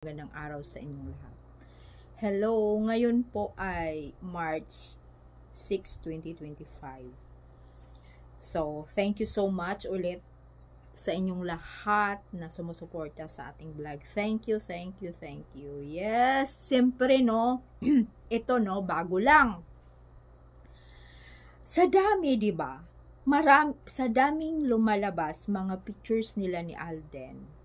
Magandang araw sa inyong lahat. Hello, ngayon po ay March 6, 2025. So, thank you so much ulit sa inyong lahat na sumusuporta sa ating vlog. Thank you, thank you, thank you. Yes, siyempre no, ito no, bago lang. Sa dami, di ba? Sa daming lumalabas mga pictures nila ni Alden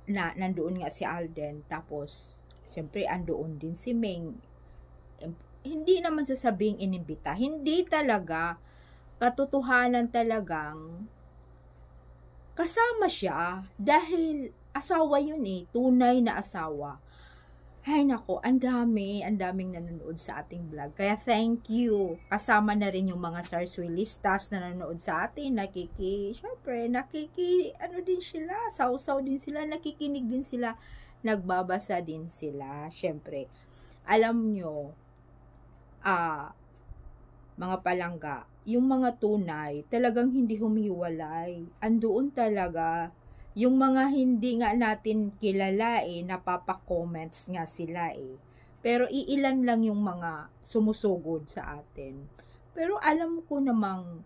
na nandoon nga si Alden, tapos siyempre andoon din si Ming. Hindi naman sasabing inimbita, hindi talaga, katotohanan talagang kasama siya dahil asawa yun tunay na asawa. Ay nako, ang daming nanonood sa ating vlog. Kaya thank you. Kasama na rin yung mga sarswilistas na nanonood sa atin. Syempre, ano din sila, sausaw din sila, nakikinig din sila, nagbabasa din sila. Syempre, alam nyo, mga palangga, yung mga tunay, talagang hindi humiwalay. Andoon talaga. Yung mga hindi nga natin kilala napapa-comments nga sila Pero iilan lang yung mga sumusugod sa atin. Pero alam ko namang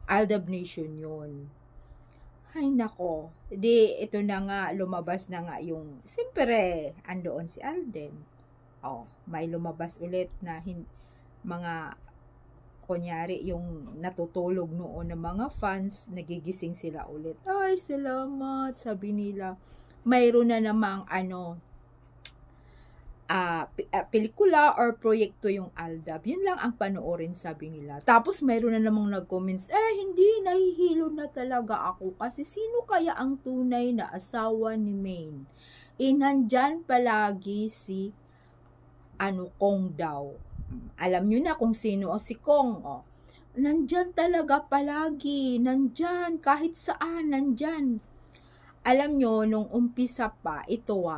Aldab Nation yun. Ay nako, ito na nga, lumabas na nga yung, siyempre, andoon si Alden. May lumabas ulit na mga kunyari yung natutulog noon ng mga fans, nagigising sila ulit. Ay, salamat, sabi nila. Mayroon na namang pelikula or proyekto yung Aldab. Yun lang ang panoorin, sabi nila. Tapos mayroon na namang nag-comments, hindi, nahihilo na talaga ako kasi sino kaya ang tunay na asawa ni Maine? Nandyan palagi si Kong daw. Alam nyo na kung sino si Kong. Nandyan talaga palagi. Nandyan. Kahit saan, nandyan. Alam nyo, nung umpisa pa, ito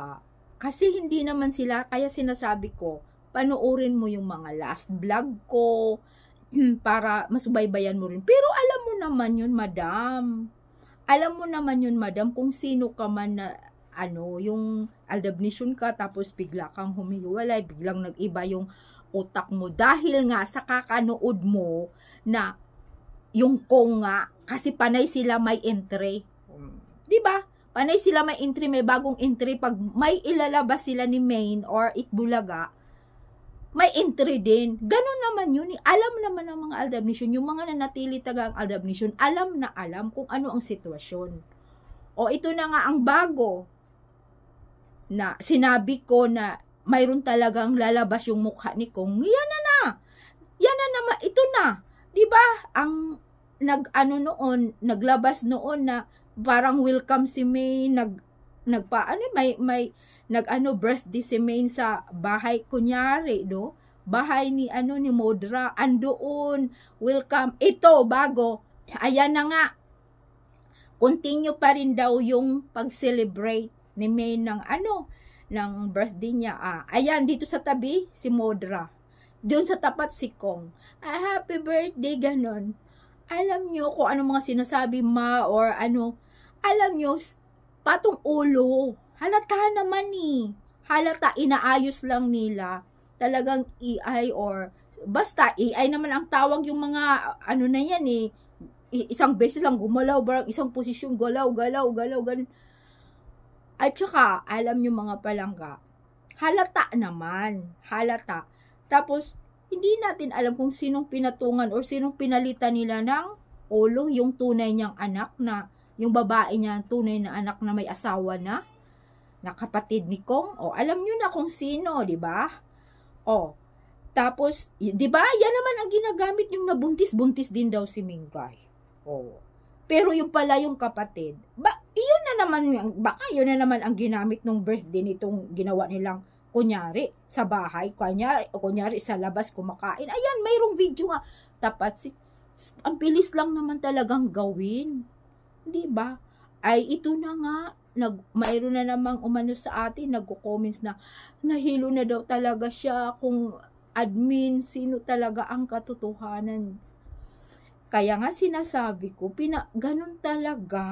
kasi hindi naman sila, kaya sinasabi ko, panoorin mo yung mga last vlog ko, para masubaybayan mo rin. Pero alam mo naman yun, madam. Alam mo naman yun, madam, kung sino ka man na, yung Aldab Nation ka, tapos bigla kang humiwalay, biglang nag-iba yung utak mo dahil nga sa kakanood mo na yung Kong nga, kasi panay sila may entry. Di ba? Panay sila may entry, may bagong entry. Pag may ilalabas sila ni Maine or Itbulaga, may entry din. Ganun naman yun. Alam naman ng mga Aldab Nation, yung mga nanatili taga ang Aldab Nation, alam na alam kung ano ang sitwasyon. Ito na nga ang bago na sinabi ko na mayroon talagang lalabas yung mukha ni Kong. Yan na naman, ito na. 'Di ba? Ang naglabas noon na parang welcome si May, birthday si May sa bahay kunyari, no? Bahay ni ni Modra, andoon, welcome. Ito bago. Ayan na nga. Continue pa rin daw yung pag-celebrate ni May ng birthday niya. Ayan, dito sa tabi, si Modra. Doon sa tapat, si Kong. Happy birthday, ganon. Alam nyo kung ano mga sinasabi or alam nyo, patong ulo. Halata naman Halata, inaayos lang nila. Talagang AI or, basta AI naman ang tawag yung mga, na yan isang beses lang gumalaw, barang isang posisyon, galaw, ganon. At saka, alam nyo mga palangga, halata naman. Halata. Tapos, hindi natin alam kung sinong pinatungan or sinong pinalitan nila ng ulo, yung tunay niyang anak na, yung babae niya, tunay na anak na may asawa na kapatid ni Kong. Alam nyo na kung sino, di ba? Tapos, di ba, yan naman ang ginagamit yung nabuntis-buntis din daw si Mingay. Pero yung pala yung kapatid, yun na naman ang ginamit nung birthday nitong ginawa nilang kunyari sa bahay, kunyari sa labas kumakain. Ayan, mayroong video nga. Tapat ang bilis lang naman talagang gawin. Di ba? Ito na nga, mayroon na namang umano sa atin, nagko-comments na nahilo na daw talaga siya kung admin, sino talaga ang katotohanan. Kaya nga sinasabi ko, ganun talaga.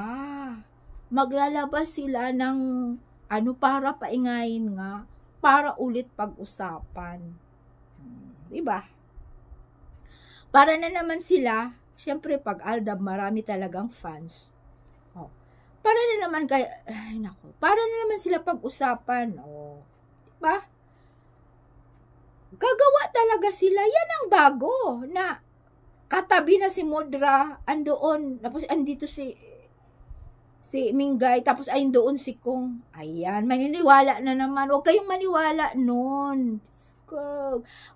Maglalabas sila ng para paingayin nga, para ulit pag-usapan. Diba? Para na naman sila, syempre pag Aldab marami talagang fans. Para na naman para na naman sila pag-usapan. Diba? Gagawa talaga sila. Yan ang bago na katabi na si Mudra, andoon, tapos andito si Mingay, tapos ayun doon si Kong. Ayan, maniniwala na naman. Huwag kayong maniwala nun.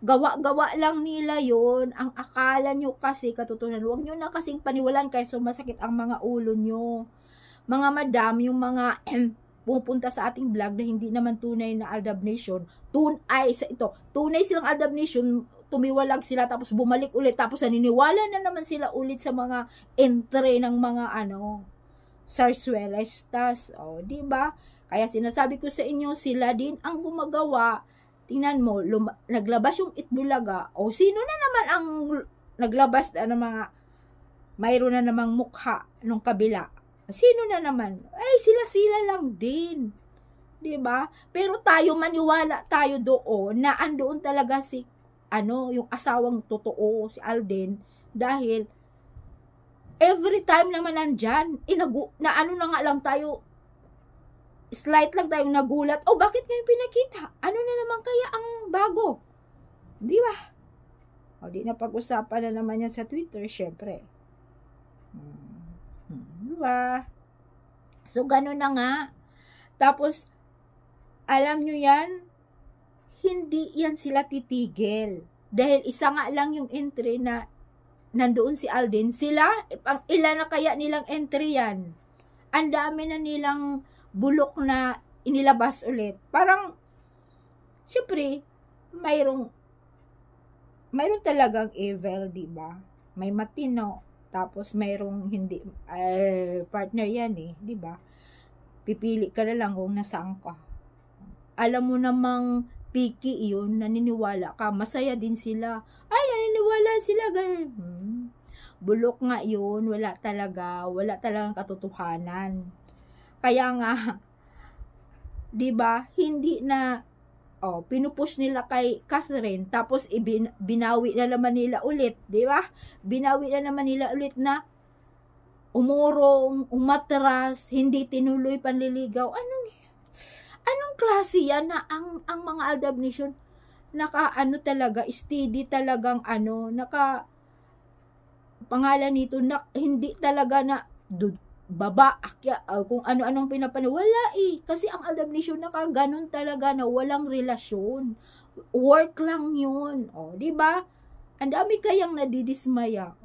Gawa-gawa lang nila yon. Ang akala nyo kasi katotohanan. Huwag nyo na kasing paniwalaan kaya sumasakit ang mga ulo nyo. Mga madam, yung mga pupunta sa ating vlog na hindi naman tunay na Aldab Nation, tunay silang Aldab Nation, tumiwalag sila tapos bumalik ulit tapos naniniwala na naman sila ulit sa mga entry ng mga Zarzuelistas, di ba? Kaya sinasabi ko sa inyo, sila din ang gumagawa. Tingnan mo, naglabas yung Itbulaga, sino na naman ang naglabas ng mga mayroon na namang mukha nung kabila? Sino na naman? Sila lang din. 'Di ba? Pero tayo maniwala tayo doon na andoon talaga si yung asawang totoo, si Alden, dahil every time naman nandyan, na nga lang tayo, slight lang tayong nagulat, bakit ngayon pinakita? Ano na naman kaya ang bago? Di ba? Di na pag-usapan na naman yan sa Twitter, syempre. Diba? So, gano'n na nga. Tapos, alam nyo yan, hindi yan sila titigil. Dahil isa nga lang yung entry na nandoon si Alden. Sila, ilan na kaya nilang entry yan? Ang dami na nilang bulok na inilabas ulit. Parang, syempre, mayroong talagang evil, diba? May matino. Tapos mayroong hindi partner yan di ba? Pipili ka na lang kung nasaan ka. Alam mo namang picky iyon, naniniwala ka, masaya din sila. Naniniwala sila ganun. Bulok nga yun, wala talagang katotohanan. Kaya nga, di ba, hindi na pinupush nila kay Catherine, tapos binawi na naman nila ulit, di ba? Binawi na naman nila ulit na umurong, umatras, hindi tinuloy panliligaw. Anong klase yan na ang mga Aldab Nation talaga, steady talagang pangalan nito na hindi talaga na baba, kung ano-anong pinapaniwala kasi ang Aldab Nation ganon talaga na walang relasyon, work lang yun, di ba? Ang dami kayang nadidismaya,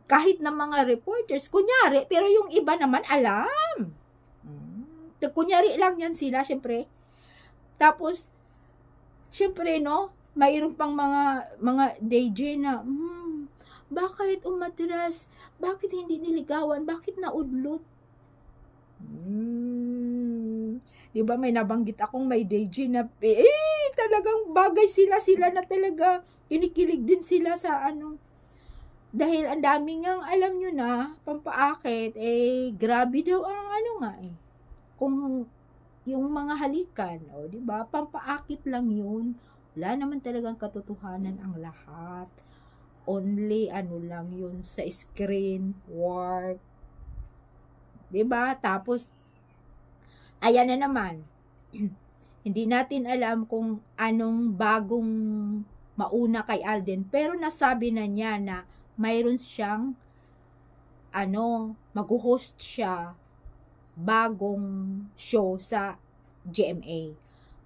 kahit na mga reporters, kunyari, pero yung iba naman alam, kunyari lang yan sila, syempre. Tapos syempre mayroon pang mga DJ na bakit umatras? Bakit hindi niligawan? Bakit naudlot? Diba may nabanggit akong may DJ na talagang bagay sila na talaga kinikilig din sila sa dahil ang daming alam nyo na pampaakit, grabe daw ang kung yung mga halikan, diba, pampaakit lang yun, wala naman talagang katotohanan ang lahat. Only lang yun sa screen work, diba? Tapos ayan na naman, hindi natin alam kung anong bagong mauna kay Alden, pero nasabi na niya na mayroon siyang mag-host siya bagong show sa GMA.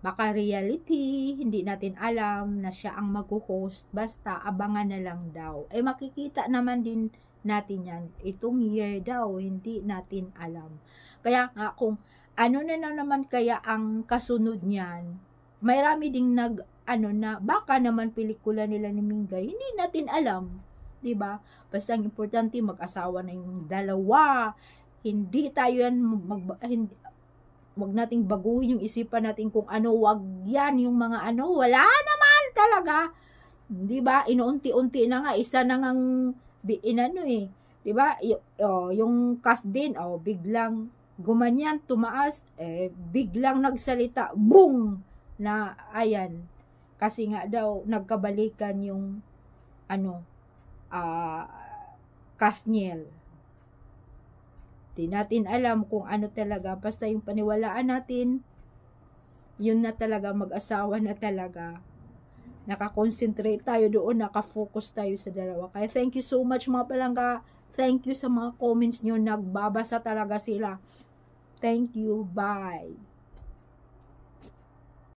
Baka reality, hindi natin alam na siya ang mag-host, basta abangan na lang daw. Makikita naman din natin yan. Itong year daw, hindi natin alam. Kaya nga, kung ano na naman kaya ang kasunod niyan, marami ding na baka naman pelikula nila ni Mingay, hindi natin alam. Diba? Basta ang importante, mag-asawa na yung dalawa. Hindi tayo yan, wag nating baguhin yung isipan natin kung wag yan, yung mga wala naman talaga. Diba? Inuunti-unti na nga, isa na ngang, di ba? Yung Kath din, biglang gumanyan, tumaas, biglang nagsalita, boom! Na, ayan, kasi nga daw, nagkabalikan yung, Kathniel. Di natin alam kung ano talaga, basta yung paniwalaan natin, yun na talaga, mag-asawa na talaga. Nakakonsentrate tayo doon, nakafocus tayo sa dalawa. Kaya thank you so much mga palangga. Thank you sa mga comments nyo, nagbabasa talaga sila. Thank you, bye.